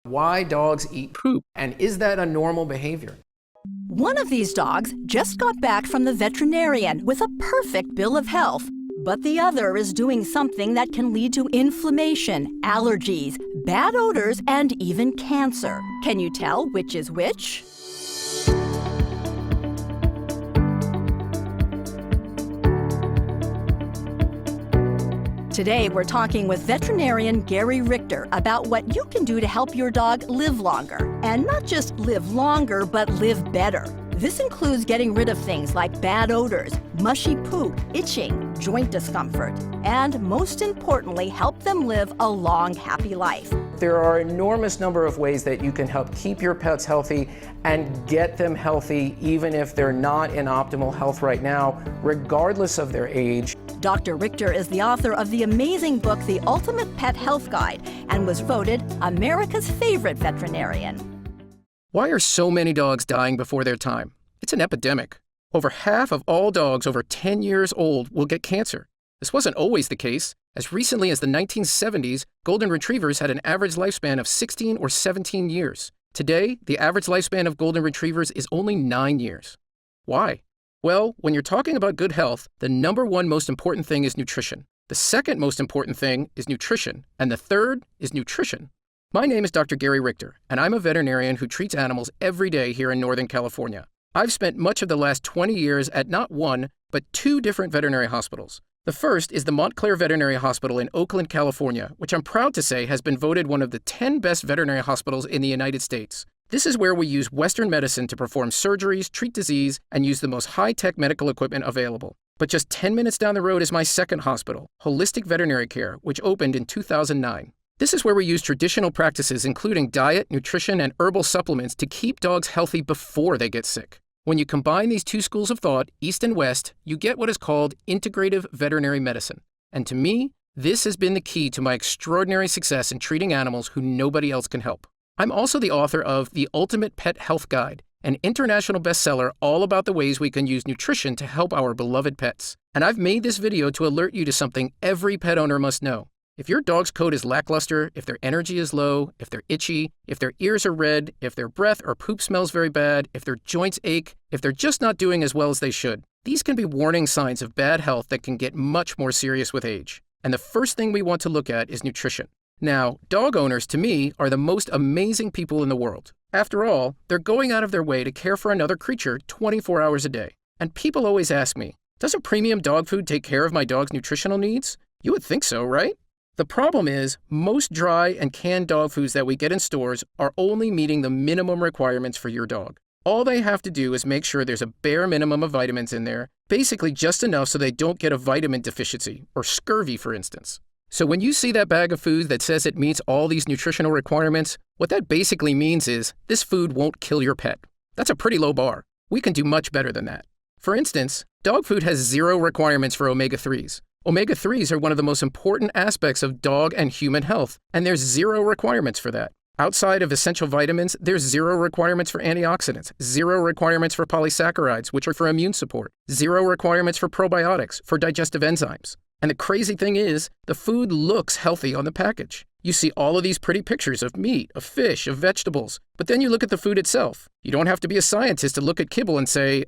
why dogs eat poop, and is that a normal behavior? One of these dogs just got back from the veterinarian with a perfect bill of health, but the other is doing something that can lead to inflammation, allergies, bad odors, and even cancer. Can you tell which is which? Today, we're talking with veterinarian Gary Richter about what you can do to help your dog live longer. And not just live longer, but live better. This includes getting rid of things like bad odors, mushy poop, itching, joint discomfort, and most importantly, help them live a long, happy life. There are an enormous number of ways that you can help keep your pets healthy and get them healthy even if they're not in optimal health right now, regardless of their age. Dr. Richter is the author of the amazing book, The Ultimate Pet Health Guide, and was voted America's favorite veterinarian. Why are so many dogs dying before their time? It's an epidemic. Over half of all dogs over 10 years old will get cancer. This wasn't always the case. As recently as the 1970s, golden retrievers had an average lifespan of 16 or 17 years. Today, the average lifespan of golden retrievers is only 9 years. Why? Well, when you're talking about good health, the number one most important thing is nutrition. The second most important thing is nutrition, and the third is nutrition. My name is Dr. Gary Richter, and I'm a veterinarian who treats animals every day here in Northern California. I've spent much of the last 20 years at not one, but 2 different veterinary hospitals. The first is the Montclair Veterinary Hospital in Oakland, California, which I'm proud to say has been voted one of the 10 best veterinary hospitals in the United States. This is where we use Western medicine to perform surgeries, treat disease, and use the most high-tech medical equipment available. But just 10 minutes down the road is my second hospital, Holistic Veterinary Care, which opened in 2009. This is where we use traditional practices including diet, nutrition, and herbal supplements to keep dogs healthy before they get sick. When you combine these 2 schools of thought, East and West, you get what is called integrative veterinary medicine. And to me, this has been the key to my extraordinary success in treating animals who nobody else can help. I'm also the author of The Ultimate Pet Health Guide, an international bestseller all about the ways we can use nutrition to help our beloved pets. And I've made this video to alert you to something every pet owner must know. If your dog's coat is lackluster, if their energy is low, if they're itchy, if their ears are red, if their breath or poop smells very bad, if their joints ache, if they're just not doing as well as they should, these can be warning signs of bad health that can get much more serious with age. And the first thing we want to look at is nutrition. Now, dog owners, to me, are the most amazing people in the world. After all, they're going out of their way to care for another creature 24 hours a day. And people always ask me, doesn't premium dog food take care of my dog's nutritional needs? You would think so, right? The problem is, most dry and canned dog foods that we get in stores are only meeting the minimum requirements for your dog. All they have to do is make sure there's a bare minimum of vitamins in there, basically just enough so they don't get a vitamin deficiency, or scurvy, for instance. So when you see that bag of food that says it meets all these nutritional requirements, what that basically means is this food won't kill your pet. That's a pretty low bar. We can do much better than that. For instance, dog food has 0 requirements for omega-3s. Omega-3s are one of the most important aspects of dog and human health, and there's 0 requirements for that. Outside of essential vitamins, there's 0 requirements for antioxidants, 0 requirements for polysaccharides, which are for immune support, 0 requirements for probiotics, for digestive enzymes. And the crazy thing is, the food looks healthy on the package. You see all of these pretty pictures of meat, of fish, of vegetables, but then you look at the food itself. You don't have to be a scientist to look at kibble and say,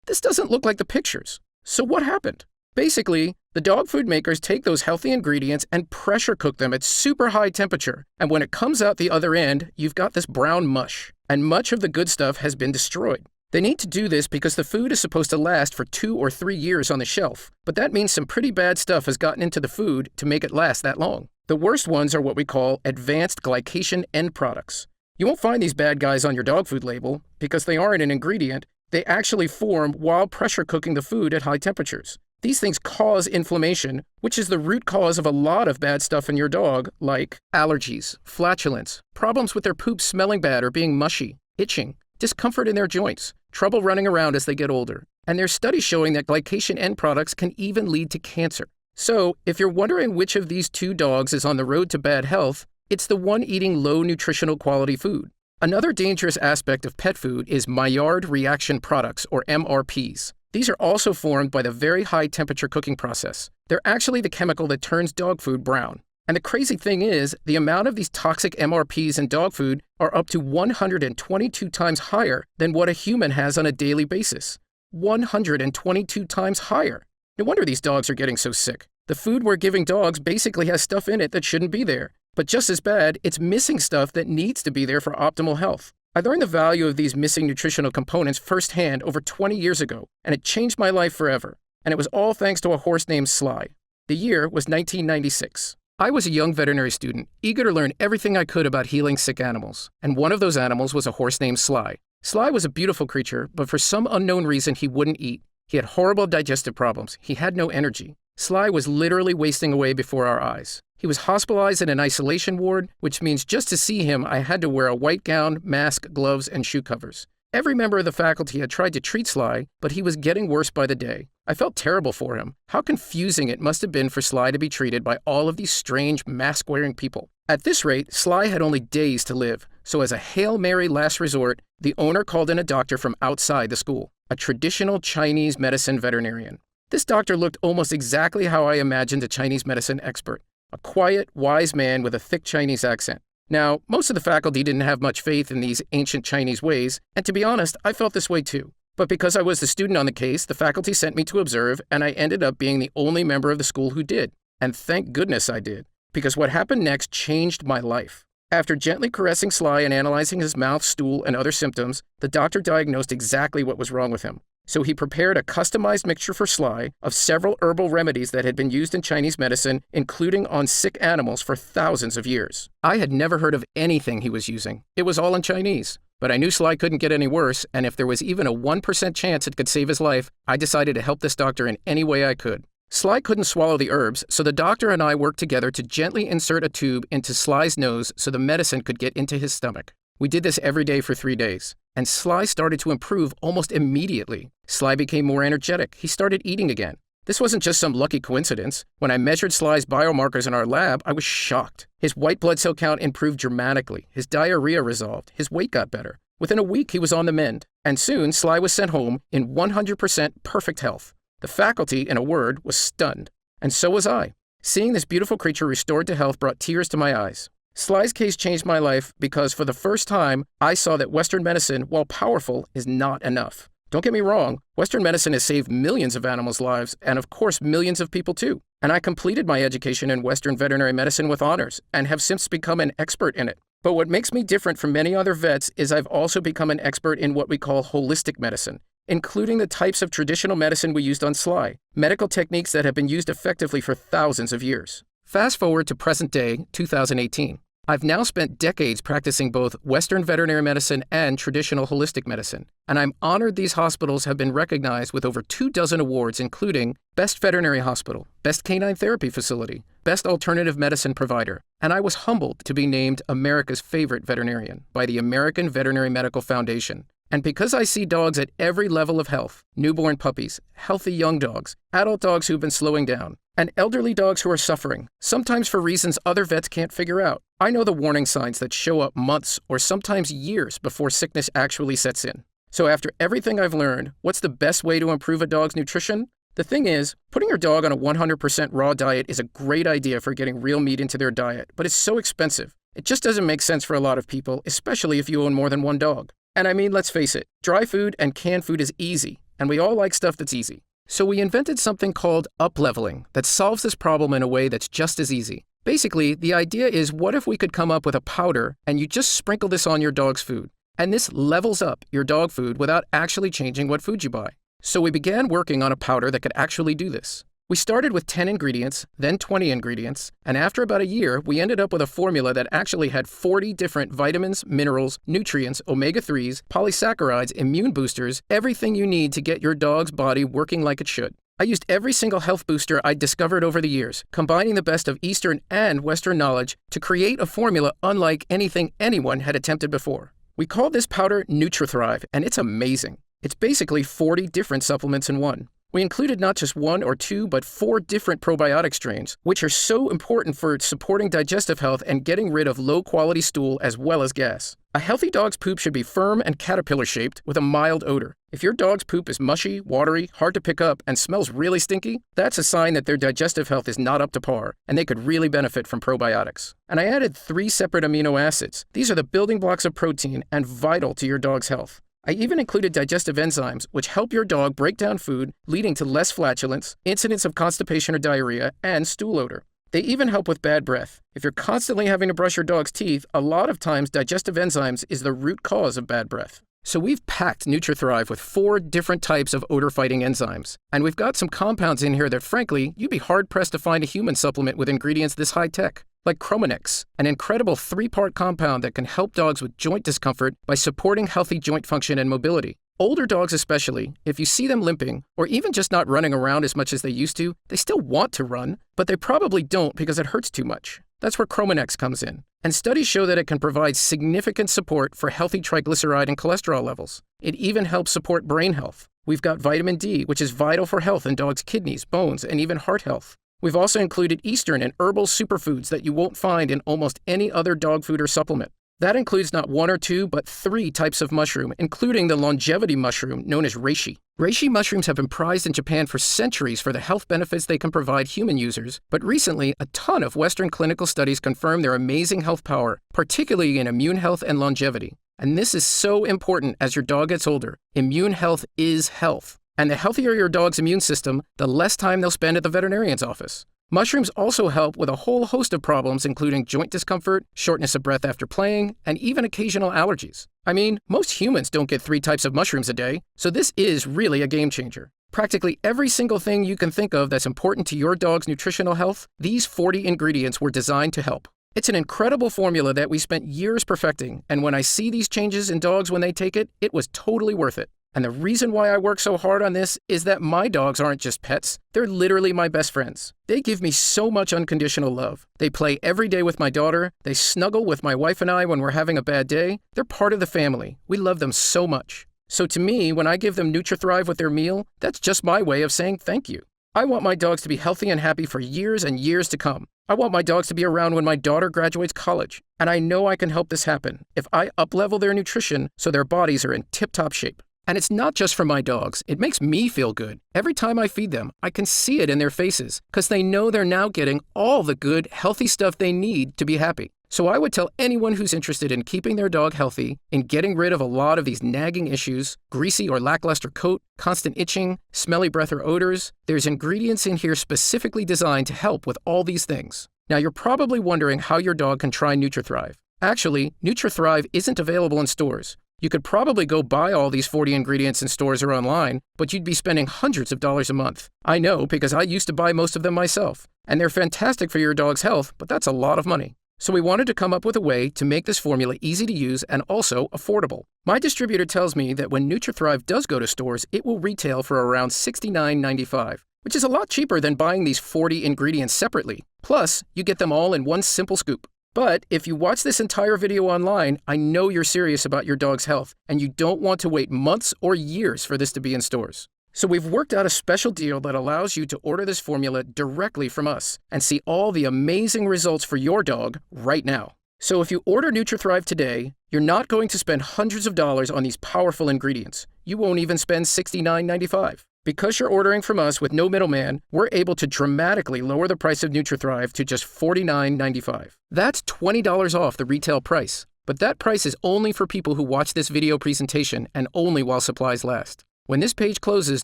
this doesn't look like the pictures. So what happened? Basically, the dog food makers take those healthy ingredients and pressure cook them at super high temperature. And when it comes out the other end, you've got this brown mush. And much of the good stuff has been destroyed. They need to do this because the food is supposed to last for 2 or 3 years on the shelf. But that means some pretty bad stuff has gotten into the food to make it last that long. The worst ones are what we call advanced glycation end products. You won't find these bad guys on your dog food label because they aren't an ingredient. They actually form while pressure cooking the food at high temperatures. These things cause inflammation, which is the root cause of a lot of bad stuff in your dog, like allergies, flatulence, problems with their poop smelling bad or being mushy, itching, discomfort in their joints, trouble running around as they get older. And there's studies showing that glycation end products can even lead to cancer. So, if you're wondering which of these 2 dogs is on the road to bad health, it's the one eating low nutritional quality food. Another dangerous aspect of pet food is Maillard reaction products, or MRPs. These are also formed by the very high temperature cooking process. They're actually the chemical that turns dog food brown. And the crazy thing is, the amount of these toxic MRPs in dog food are up to 122 times higher than what a human has on a daily basis. 122 times higher. No wonder these dogs are getting so sick. The food we're giving dogs basically has stuff in it that shouldn't be there. But just as bad, it's missing stuff that needs to be there for optimal health. I learned the value of these missing nutritional components firsthand over 20 years ago, and it changed my life forever. And it was all thanks to a horse named Sly. The year was 1996. I was a young veterinary student, eager to learn everything I could about healing sick animals. And one of those animals was a horse named Sly. Sly was a beautiful creature, but for some unknown reason he wouldn't eat. He had horrible digestive problems. He had no energy. Sly was literally wasting away before our eyes. He was hospitalized in an isolation ward, which means just to see him, I had to wear a white gown, mask, gloves, and shoe covers. Every member of the faculty had tried to treat Sly, but he was getting worse by the day. I felt terrible for him. How confusing it must have been for Sly to be treated by all of these strange, mask-wearing people. At this rate, Sly had only days to live, so as a Hail Mary last resort, the owner called in a doctor from outside the school, a traditional Chinese medicine veterinarian. This doctor looked almost exactly how I imagined a Chinese medicine expert. A quiet, wise man with a thick Chinese accent. Now, most of the faculty didn't have much faith in these ancient Chinese ways, and to be honest, I felt this way too. But because I was the student on the case, the faculty sent me to observe, and I ended up being the only member of the school who did. And thank goodness I did, because what happened next changed my life. After gently caressing Sly and analyzing his mouth, stool, and other symptoms, the doctor diagnosed exactly what was wrong with him. So he prepared a customized mixture for Sly of several herbal remedies that had been used in Chinese medicine, including on sick animals for thousands of years. I had never heard of anything he was using. It was all in Chinese. But I knew Sly couldn't get any worse, and if there was even a 1% chance it could save his life, I decided to help this doctor in any way I could. Sly couldn't swallow the herbs, so the doctor and I worked together to gently insert a tube into Sly's nose so the medicine could get into his stomach. We did this every day for 3 days. And Sly started to improve almost immediately. Sly became more energetic. He started eating again. This wasn't just some lucky coincidence. When I measured Sly's biomarkers in our lab, I was shocked. His white blood cell count improved dramatically. His diarrhea resolved. His weight got better. Within a week, he was on the mend. And soon, Sly was sent home in 100% perfect health. The faculty, in a word, was stunned. And so was I. Seeing this beautiful creature restored to health brought tears to my eyes. Sly's case changed my life because for the first time, I saw that Western medicine, while powerful, is not enough. Don't get me wrong, Western medicine has saved millions of animals' lives, and of course millions of people too. And I completed my education in Western veterinary medicine with honors, and have since become an expert in it. But what makes me different from many other vets is I've also become an expert in what we call holistic medicine, including the types of traditional medicine we used on Sly, medical techniques that have been used effectively for thousands of years. Fast forward to present day, 2018. I've now spent decades practicing both Western veterinary medicine and traditional holistic medicine, and I'm honored these hospitals have been recognized with over 24 awards, including Best Veterinary Hospital, Best Canine Therapy Facility, Best Alternative Medicine Provider, and I was humbled to be named America's Favorite Veterinarian by the American Veterinary Medical Foundation. And because I see dogs at every level of health, newborn puppies, healthy young dogs, adult dogs who've been slowing down, and elderly dogs who are suffering, sometimes for reasons other vets can't figure out, I know the warning signs that show up months or sometimes years before sickness actually sets in. So after everything I've learned, what's the best way to improve a dog's nutrition? The thing is, putting your dog on a 100% raw diet is a great idea for getting real meat into their diet, but it's so expensive. It just doesn't make sense for a lot of people, especially if you own more than one dog. And I mean, let's face it, dry food and canned food is easy, and we all like stuff that's easy. So we invented something called up-leveling that solves this problem in a way that's just as easy. Basically, the idea is, what if we could come up with a powder and you just sprinkle this on your dog's food? And this levels up your dog food without actually changing what food you buy. So we began working on a powder that could actually do this. We started with 10 ingredients, then 20 ingredients, and after about a year, we ended up with a formula that actually had 40 different vitamins, minerals, nutrients, omega-3s, polysaccharides, immune boosters, everything you need to get your dog's body working like it should. I used every single health booster I'd discovered over the years, combining the best of Eastern and Western knowledge to create a formula unlike anything anyone had attempted before. We called this powder NutriThrive, and it's amazing. It's basically 40 different supplements in one. We included not just 1 or 2, but 4 different probiotic strains, which are so important for supporting digestive health and getting rid of low-quality stool as well as gas. A healthy dog's poop should be firm and caterpillar-shaped with a mild odor. If your dog's poop is mushy, watery, hard to pick up, and smells really stinky, that's a sign that their digestive health is not up to par, and they could really benefit from probiotics. And I added 3 separate amino acids. These are the building blocks of protein and vital to your dog's health. I even included digestive enzymes, which help your dog break down food, leading to less flatulence, incidents of constipation or diarrhea, and stool odor. They even help with bad breath. If you're constantly having to brush your dog's teeth, a lot of times digestive enzymes is the root cause of bad breath. So we've packed NutriThrive with 4 different types of odor-fighting enzymes. And we've got some compounds in here that, frankly, you'd be hard-pressed to find a human supplement with ingredients this high-tech. Like Chromanex, an incredible 3-part compound that can help dogs with joint discomfort by supporting healthy joint function and mobility. Older dogs especially, if you see them limping, or even just not running around as much as they used to, they still want to run, but they probably don't because it hurts too much. That's where Chromanex comes in. And studies show that it can provide significant support for healthy triglyceride and cholesterol levels. It even helps support brain health. We've got vitamin D, which is vital for health in dogs' kidneys, bones, and even heart health. We've also included Eastern and herbal superfoods that you won't find in almost any other dog food or supplement. That includes not 1 or 2, but 3 types of mushroom, including the longevity mushroom known as reishi. Reishi mushrooms have been prized in Japan for centuries for the health benefits they can provide human users, but recently, a ton of Western clinical studies confirm their amazing health power, particularly in immune health and longevity. And this is so important as your dog gets older. Immune health is health. And the healthier your dog's immune system, the less time they'll spend at the veterinarian's office. Mushrooms also help with a whole host of problems, including joint discomfort, shortness of breath after playing, and even occasional allergies. I mean, most humans don't get 3 types of mushrooms a day, so this is really a game changer. Practically every single thing you can think of that's important to your dog's nutritional health, these 40 ingredients were designed to help. It's an incredible formula that we spent years perfecting, and when I see these changes in dogs when they take it, it was totally worth it. And the reason why I work so hard on this is that my dogs aren't just pets. They're literally my best friends. They give me so much unconditional love. They play every day with my daughter. They snuggle with my wife and I when we're having a bad day. They're part of the family. We love them so much. So to me, when I give them NutriThrive with their meal, that's just my way of saying thank you. I want my dogs to be healthy and happy for years and years to come. I want my dogs to be around when my daughter graduates college. And I know I can help this happen if I up-level their nutrition so their bodies are in tip-top shape. And it's not just for my dogs. It makes me feel good. Every time I feed them, I can see it in their faces because they know they're now getting all the good, healthy stuff they need to be happy. So I would tell anyone who's interested in keeping their dog healthy, in getting rid of a lot of these nagging issues, greasy or lackluster coat, constant itching, smelly breath or odors, there's ingredients in here specifically designed to help with all these things. Now you're probably wondering how your dog can try NutriThrive. Actually, NutriThrive isn't available in stores. You could probably go buy all these 40 ingredients in stores or online, but you'd be spending hundreds of dollars a month. I know because I used to buy most of them myself. And they're fantastic for your dog's health, but that's a lot of money. So we wanted to come up with a way to make this formula easy to use and also affordable. My distributor tells me that when NutriThrive does go to stores, it will retail for around $69.95, which is a lot cheaper than buying these 40 ingredients separately. Plus, you get them all in one simple scoop. But if you watch this entire video online, I know you're serious about your dog's health, and you don't want to wait months or years for this to be in stores. So we've worked out a special deal that allows you to order this formula directly from us and see all the amazing results for your dog right now. So if you order NutriThrive today, you're not going to spend hundreds of dollars on these powerful ingredients. You won't even spend $69.95. Because you're ordering from us with no middleman, we're able to dramatically lower the price of NutriThrive to just $49.95. That's $20 off the retail price. But that price is only for people who watch this video presentation and only while supplies last. When this page closes,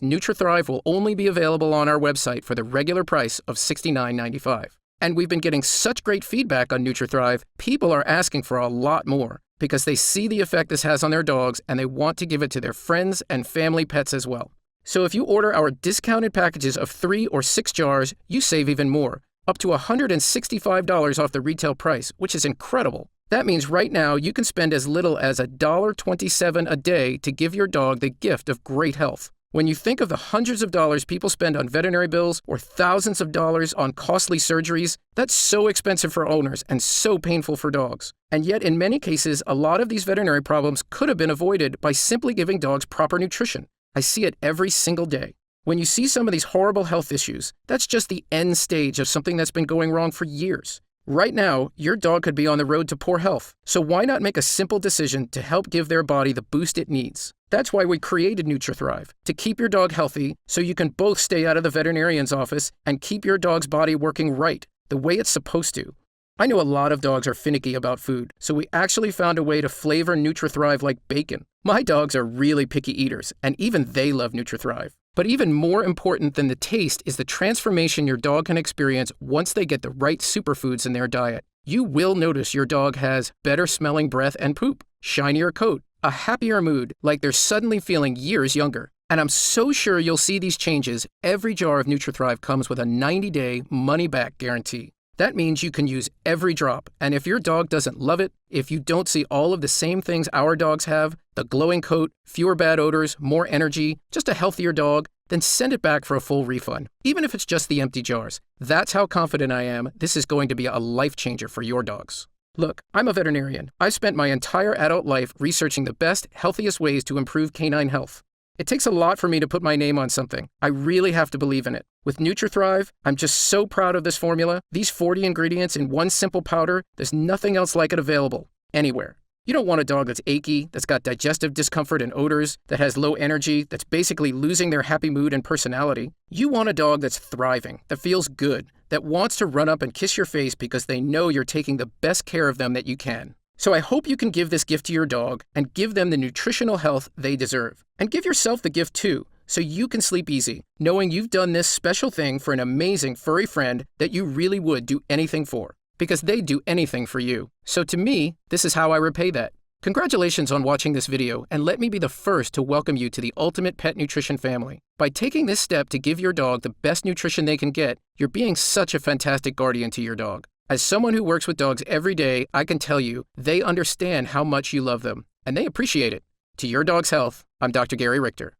NutriThrive will only be available on our website for the regular price of $69.95. And we've been getting such great feedback on NutriThrive, people are asking for a lot more because they see the effect this has on their dogs and they want to give it to their friends and family pets as well. So if you order our discounted packages of 3 or 6 jars, you save even more, up to $165 off the retail price, which is incredible. That means right now you can spend as little as $1.27 a day to give your dog the gift of great health. When you think of the hundreds of dollars people spend on veterinary bills or thousands of dollars on costly surgeries, that's so expensive for owners and so painful for dogs. And yet in many cases, a lot of these veterinary problems could have been avoided by simply giving dogs proper nutrition. I see it every single day. When you see some of these horrible health issues, that's just the end stage of something that's been going wrong for years. Right now, your dog could be on the road to poor health, so why not make a simple decision to help give their body the boost it needs? That's why we created NutriThrive, to keep your dog healthy so you can both stay out of the veterinarian's office and keep your dog's body working right, the way it's supposed to. I know a lot of dogs are finicky about food, so we actually found a way to flavor NutriThrive like bacon. My dogs are really picky eaters, and even they love NutriThrive. But even more important than the taste is the transformation your dog can experience once they get the right superfoods in their diet. You will notice your dog has better smelling breath and poop, shinier coat, a happier mood, like they're suddenly feeling years younger. And I'm so sure you'll see these changes. Every jar of NutriThrive comes with a 90-day money-back guarantee. That means you can use every drop, and if your dog doesn't love it, if you don't see all of the same things our dogs have, the glowing coat, fewer bad odors, more energy, just a healthier dog, then send it back for a full refund, even if it's just the empty jars. That's how confident I am this is going to be a life changer for your dogs. Look, I'm a veterinarian. I've spent my entire adult life researching the best, healthiest ways to improve canine health. It takes a lot for me to put my name on something. I really have to believe in it. With NutriThrive, I'm just so proud of this formula. These 40 ingredients in one simple powder, there's nothing else like it available anywhere. You don't want a dog that's achy, that's got digestive discomfort and odors, that has low energy, that's basically losing their happy mood and personality. You want a dog that's thriving, that feels good, that wants to run up and kiss your face because they know you're taking the best care of them that you can. So I hope you can give this gift to your dog and give them the nutritional health they deserve. And give yourself the gift too, so you can sleep easy, knowing you've done this special thing for an amazing furry friend that you really would do anything for, because they'd do anything for you. So to me, this is how I repay that. Congratulations on watching this video, and let me be the first to welcome you to the ultimate pet nutrition family. By taking this step to give your dog the best nutrition they can get, you're being such a fantastic guardian to your dog. As someone who works with dogs every day, I can tell you, they understand how much you love them, and they appreciate it. To your dog's health, I'm Dr. Gary Richter.